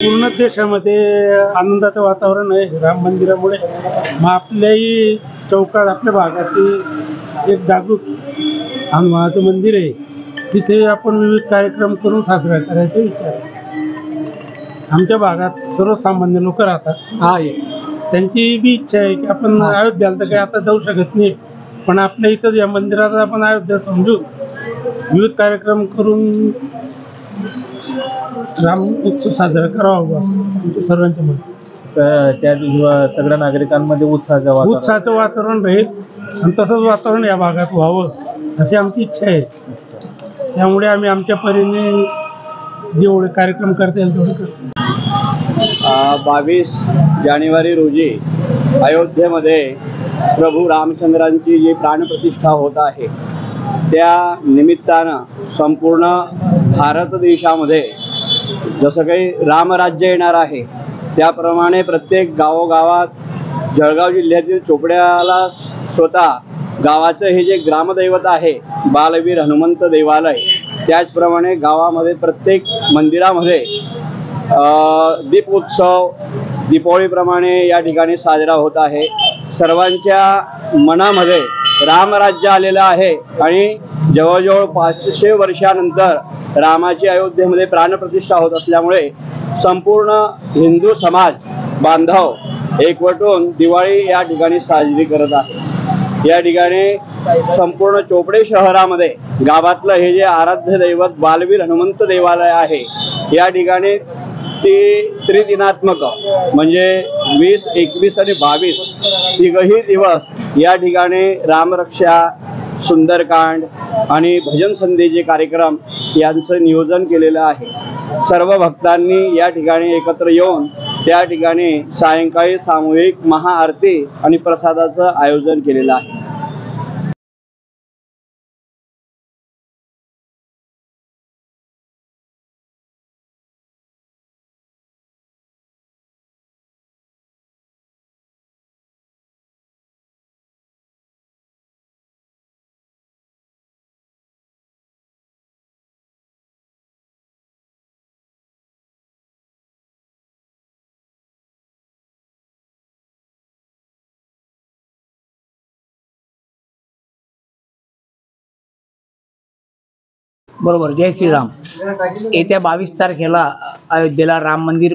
पूर्ण देशामध्ये आनंदाचं वातावरण आहे राम मंदिरामुळे। मग आपल्याही चौकात आपल्या भागातील एक जागृत हनुमानाचं मंदिर आहे, तिथे आपण विविध कार्यक्रम करून साजरा करायचा विचार। आमच्या भागात सर्वसामान्य लोक राहतात, त्यांची बी इच्छा आहे की आपण अयोध्याला तर काही आता जाऊ शकत नाही, पण आपल्या इथं या मंदिरात आपण अयोध्या समजू विविध कार्यक्रम करून राम उत्सव साजरा करावा असं सर्वांच्या मत। त्या सगळ्या नागरिकांमध्ये उत्साहाचं वातावरण राहील आणि तसंच वातावरण या भागात व्हावं अशी आमची इच्छा आहे। त्यामुळे आम्ही आमच्या परीने जेवढे कार्यक्रम करता येईल तेवढे करतो। 22 जानेवारी रोजी अयोध्येमध्ये प्रभू रामचंद्रांची जी प्राणप्रतिष्ठा होत आहे, त्या निमित्तानं संपूर्ण भारत देशामध्ये जसं काही रामराज्य येणार आहे, त्याप्रमाणे प्रत्येक गावोगावात जळगाव जिल्ह्यातील चोपड्याला स्वतः गावाचं हे जे ग्रामदैवत आहे बालवीर हनुमंत देवालय, त्याचप्रमाणे गावामध्ये प्रत्येक मंदिरामध्ये दीपोत्सव दीपावलीप्रमाणे या ठिकाणी साजरा होत आहे। सर्वांच्या मनामध्ये रामराज्य आलेलं आहे आणि जवळजवळ 500 वर्षानंतर रामाची अयोध्येमध्ये प्राणप्रतिष्ठा होत असल्यामुळे संपूर्ण हिंदू समाज बांधव एकवटून दिवाळी या ठिकाणी साजरी करत आहे। या ठिकाणी संपूर्ण चोपडे शहरामध्ये गावातलं हे जे आराध्य दैवत बालवीर हनुमंत देवालय आहे, या ठिकाणी त्रिदिनात्मक म्हणजे 20, 21 आणि 22 तिघही दिवस या ठिकाणी रामरक्षा, सुंदरकांड आणि भजन संध्येचे कार्यक्रम यांचं नियोजन केलेलं आहे। सर्व भक्तांनी या ठिकाणी एकत्र येऊन त्या ठिकाणी सायंकाळी सामूहिक महाआरती आणि प्रसादाचं आयोजन केलेलं आहे। बरोबर। जय श्रीराम। येत्या 22 तारखेला अयोध्येला राम मंदिर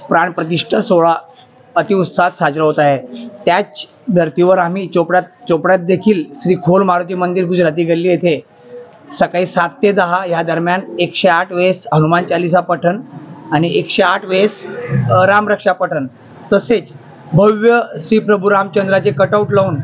प्राणप्रतिष्ठा सोहळा अतिउत्साहात साजरा होत आहे। त्याच धर्तीवर आम्ही चोपड्यात देखील श्री खोल मारुती मंदिर गुजराती गल्ली येथे सकाळी 7 ते 10 या दरम्यान 108 वेळेस हनुमान चालीसा पठण आणि 108 वेळेस रामरक्षा पठण, तसेच भव्य श्री प्रभू रामचंद्राचे कटआउट लावून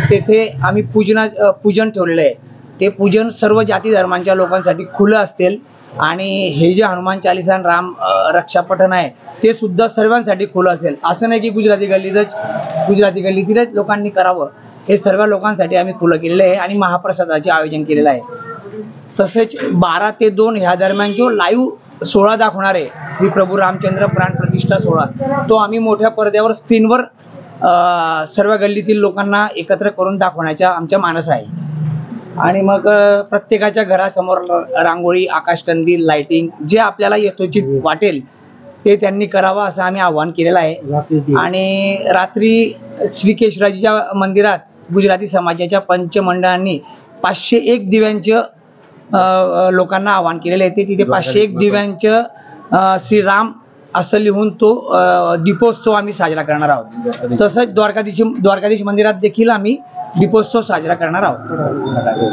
तेथे आम्ही पूजन ठेवलेले आहे। ते पूजन सर्व जाती धर्मांच्या लोकांसाठी खुलं असेल आणि हे जे हनुमान चालीसा आणि राम रक्षा पठण आहे ते सुद्धा सर्वांसाठी खुलं असेल। असं नाही की गुजराती गल्लीतीलच लोकांनी करावं, हे सर्व लोकांसाठी आम्ही खुलं केलेलं आहे आणि महाप्रसादाचे आयोजन केलेलं आहे। तसेच 12 ते 2 ह्या दरम्यान जो लाईव्ह सोहळा दाखवणार आहे श्री प्रभू रामचंद्र प्राणप्रतिष्ठा सोहळा, तो आम्ही मोठ्या पडद्यावर स्क्रीनवर सर्व गल्लीतील लोकांना एकत्र करून दाखवण्याचा आमच्या मानस आहे। आणि मग प्रत्येकाच्या घरासमोर रांगोळी, आकाशकंदील, लाइटिंग जे आपल्याला यथोचित वाटेल ते त्यांनी करावं असं आम्ही आवाहन केलेलं आहे। आणि रात्री श्री केशराजीच्या मंदिरात गुजराती समाजाच्या पंचमंडळांनी 501 दिव्यांचं लोकांना आवाहन केलेलं आहे। तिथे 501 दिव्यांचं श्रीराम असं लिहून तो दीपोत्सव आम्ही साजरा करणार आहोत। तसंच द्वारकाधीश मंदिरात देखील आम्ही दीपोत्सव साजरा करणार आहोत।